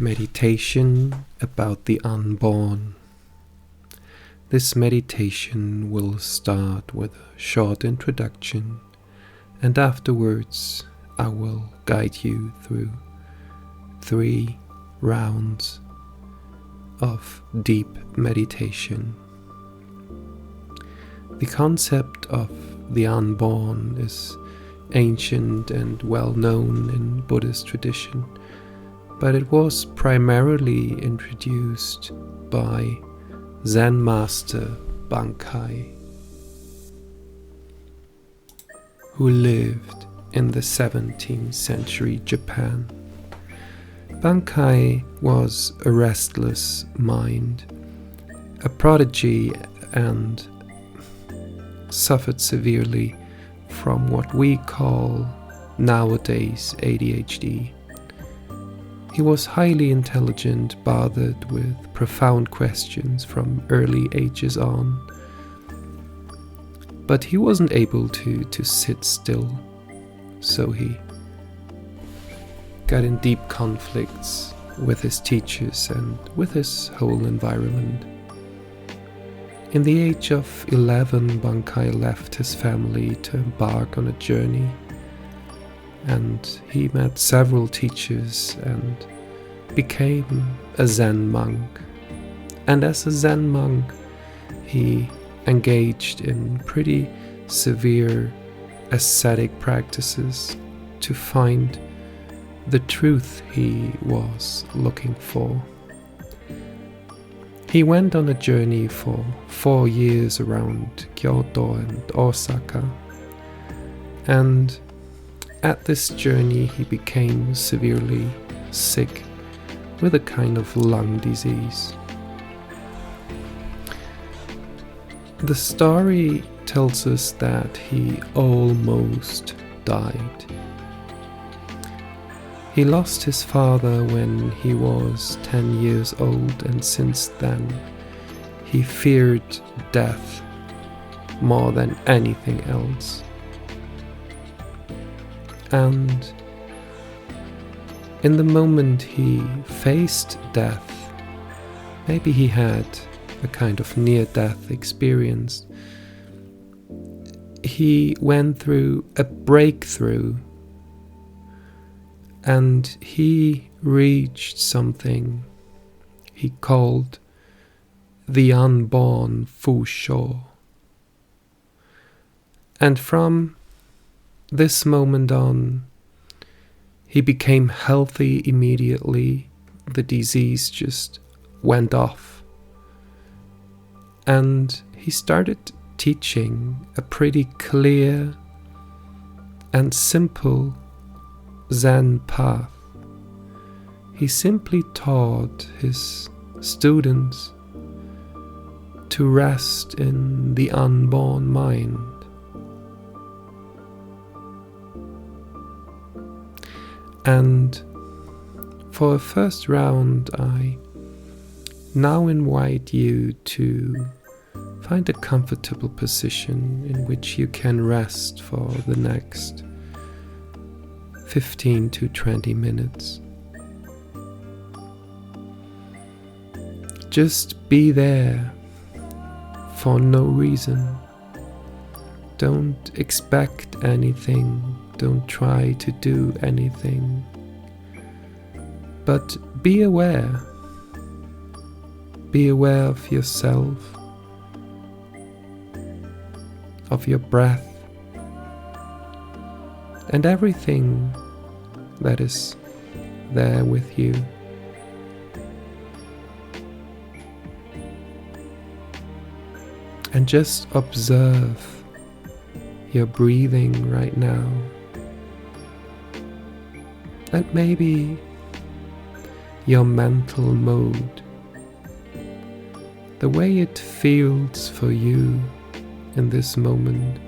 Meditation about the unborn. This meditation will start with a short introduction, and afterwards I will guide you through 3 rounds of deep meditation. The concept of the unborn is ancient and well known in Buddhist tradition, but it was primarily introduced by Zen-Master Bankei, who lived in the 17th century Japan. Bankei was a restless mind, a prodigy, and suffered severely from what we call nowadays ADHD. He was highly intelligent, bothered with profound questions from early ages on, but he wasn't able to sit still, so he got in deep conflicts with his teachers and with his whole environment. In the age of 11, Bankei left his family to embark on a journey, and he met several teachers and became a Zen monk. And as a Zen monk, he engaged in pretty severe ascetic practices to find the truth he was looking for. He went on a journey for 4 years around Kyoto and Osaka, and at this journey he became severely sick with a kind of lung disease. The story tells us that he almost died. He lost his father when he was 10 years old, and since then he feared death more than anything else. And in the moment he faced death, maybe he had a kind of near-death experience, he went through a breakthrough, and he reached something he called the unborn Fusho. And from this moment on, he became healthy immediately. The disease just went off. And he started teaching a pretty clear and simple Zen path. He simply taught his students to rest in the unborn mind. And for a first round, I now invite you to find a comfortable position in which you can rest for the next 15 to 20 minutes. Just be there for no reason. Don't expect anything. Don't try to do anything. But be aware. Be aware of yourself, of your breath, and everything that is there with you. And just observe your breathing right now. And maybe your mental mode, the way it feels for you in this moment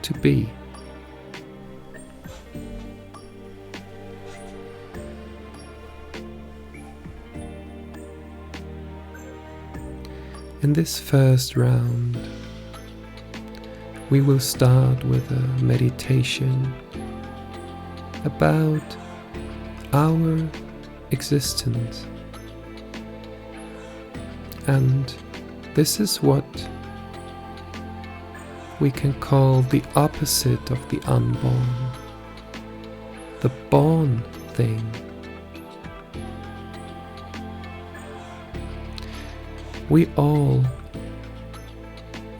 to be. In this first round, we will start with a meditation about our existence. And this is what we can call the opposite of the unborn, the born thing. We all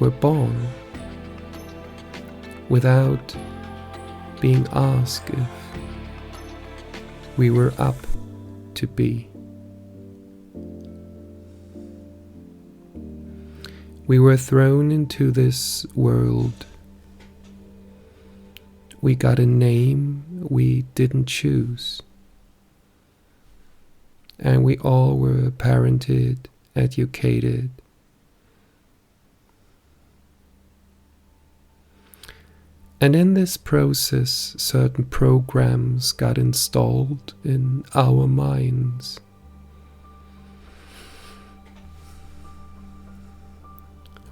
were born without being asked if we were up to be. We were thrown into this world. We got a name we didn't choose. And we all were parented, educated. And in this process, certain programs got installed in our minds.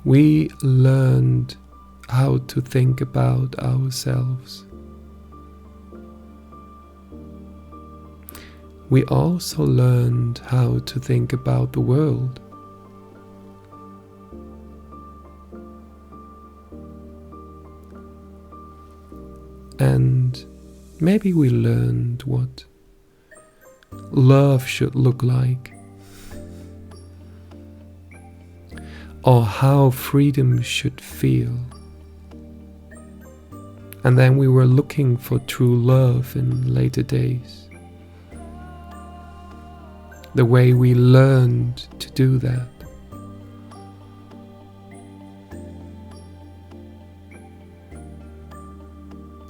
We learned how to think about ourselves. We also learned how to think about the world. And maybe we learned what love should look like, or how freedom should feel. And then we were looking for true love in later days. The way we learned to do that.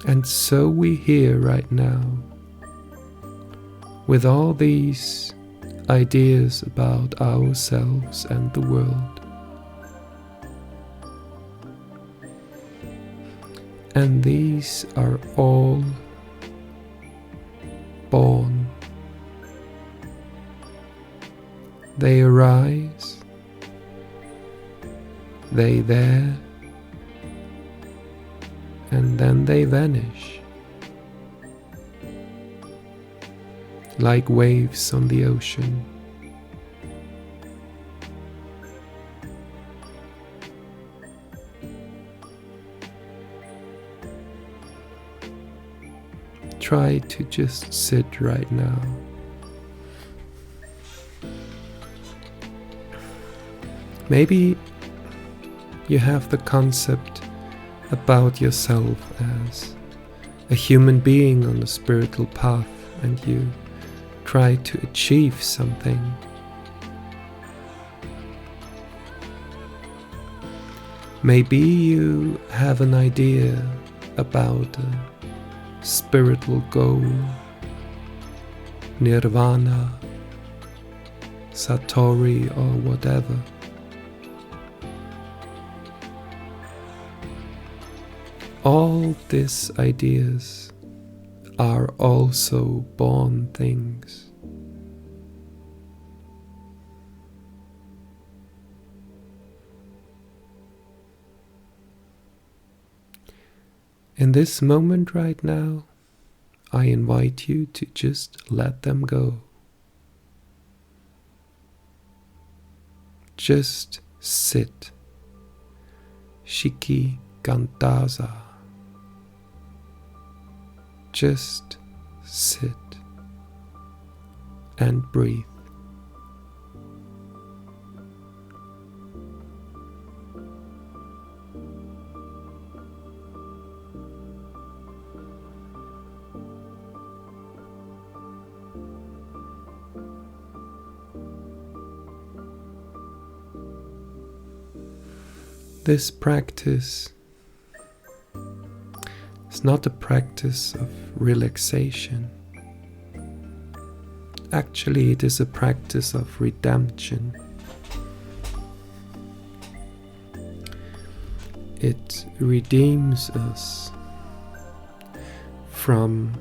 And so we here right now, with all these ideas about ourselves and the world. And these are all born. They arise, they there, and then they vanish, like waves on the ocean. Try to just sit right now. Maybe you have the concept about yourself as a human being on a spiritual path, and you try to achieve something. Maybe you have an idea about a spiritual goal, nirvana, satori, or whatever. All these ideas are also born things. In this moment right now, I invite you to just let them go. Just sit. Shiki Gantaza. Just sit and breathe. This practice is not a practice of relaxation. Actually, it is a practice of redemption. It redeems us from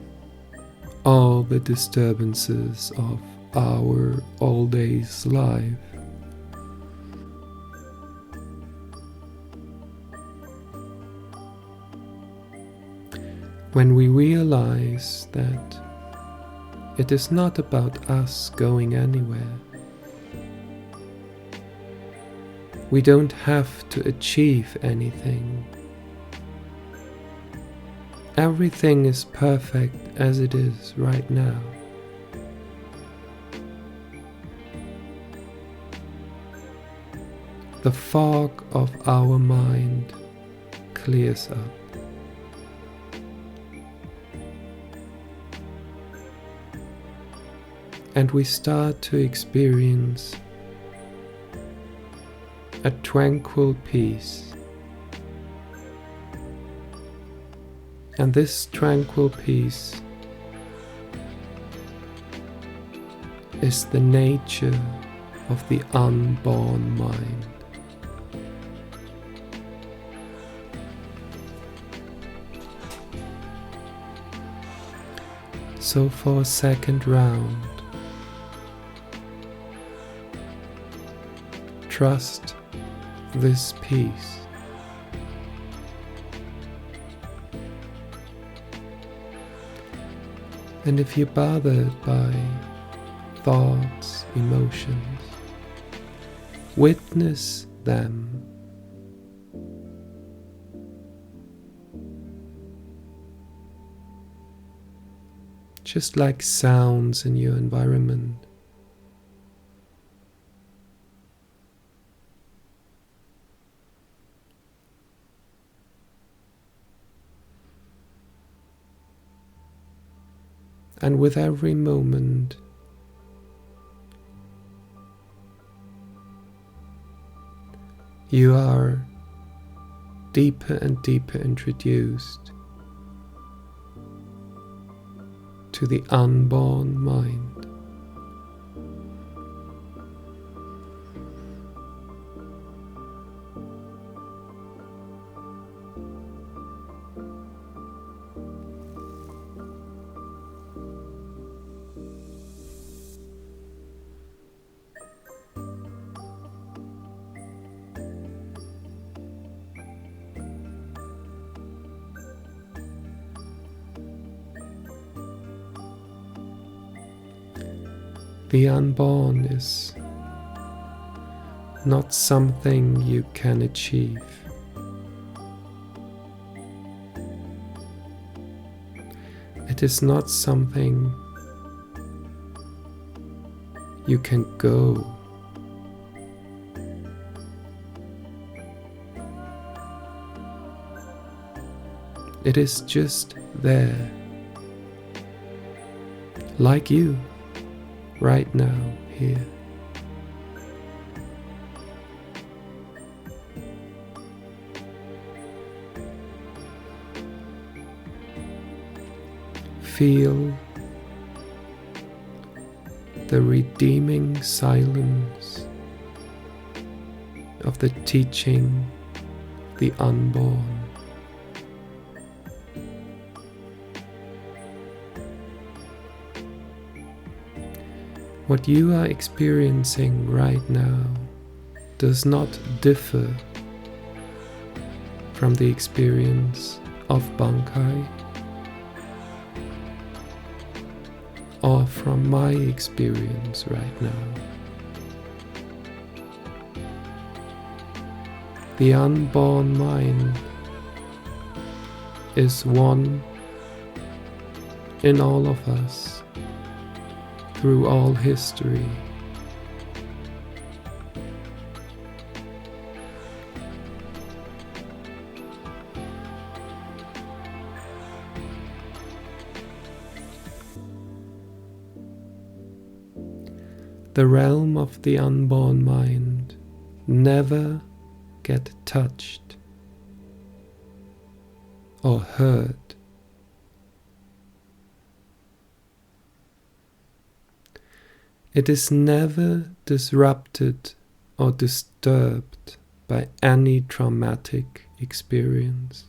all the disturbances of our all days life. When we realize that It is not about us going anywhere. We don't have to achieve anything. Everything is perfect as it is right now. The fog of our mind clears up. And we start to experience a tranquil peace. And this tranquil peace is the nature of the unborn mind. So for a second round, trust this peace. And if you're bothered by thoughts, emotions, witness them. Just like sounds in your environment. And with every moment, you are deeper and deeper introduced to the unborn mind. The unborn is not something you can achieve. It is not something you can go. It is just there, like you. Right now, here. Feel the redeeming silence of the teaching, the unborn. What you are experiencing right now does not differ from the experience of Bankei or from my experience right now. The unborn mind is one in all of us. Through all history. The realm of the unborn mind never get touched or hurt. It is never disrupted or disturbed by any traumatic experience.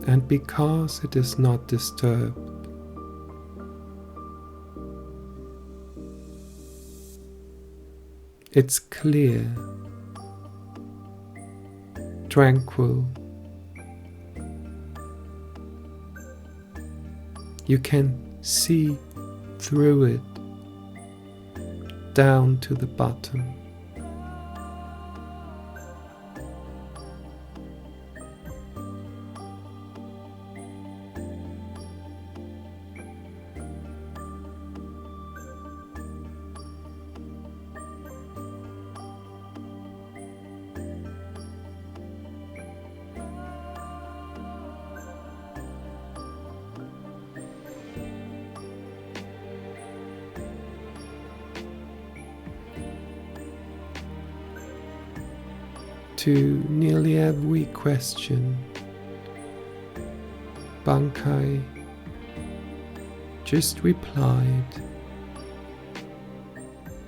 And because it is not disturbed, it's clear, tranquil. You can see through it down to the bottom. To nearly every question, Bankei just replied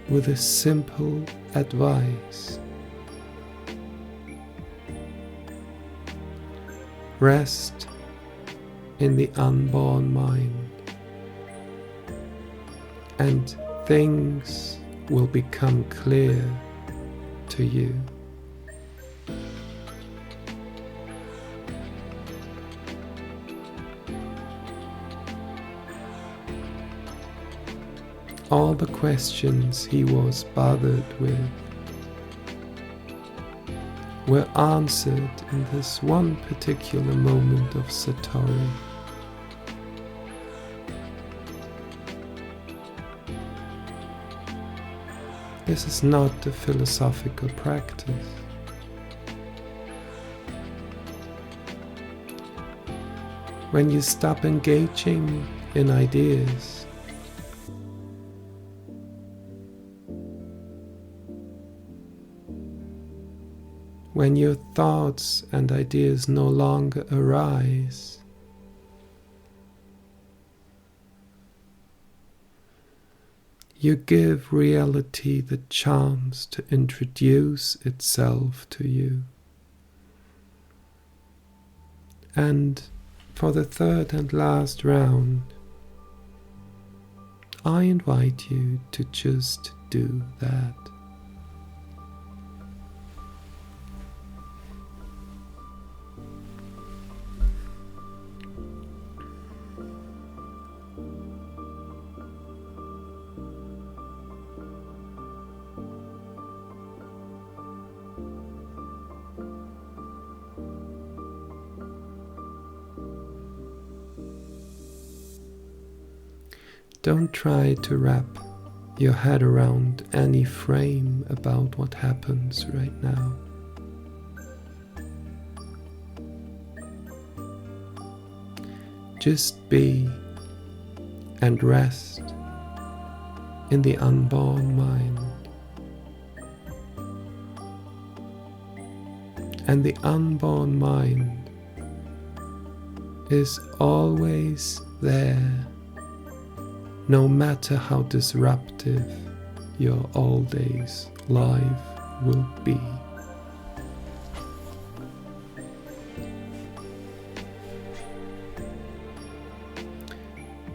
with a simple advice: rest in the unborn mind, and things will become clear to you. All the questions he was bothered with were answered in this one particular moment of Satori. This is not a philosophical practice. When you stop engaging in ideas, when your thoughts and ideas no longer arise, you give reality the chance to introduce itself to you. And for the third and last round, I invite you to just do that. Don't try to wrap your head around any frame about what happens right now. Just be and rest in the unborn mind. And the unborn mind is always there, no matter how disruptive your all days life will be.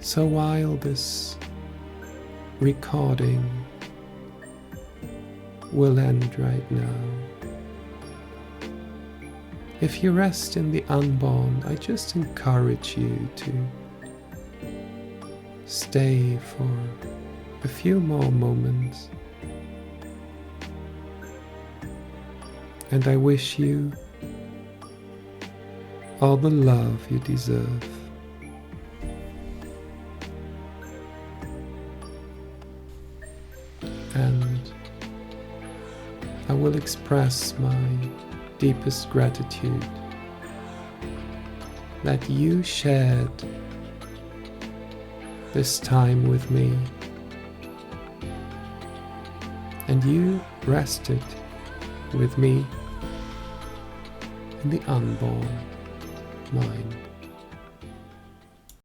So while this recording will end right now, if you rest in the unborn, I just encourage you to stay for a few more moments, and I wish you all the love you deserve. And I will express my deepest gratitude that you shared this time with me, and you rested with me in the unborn mind.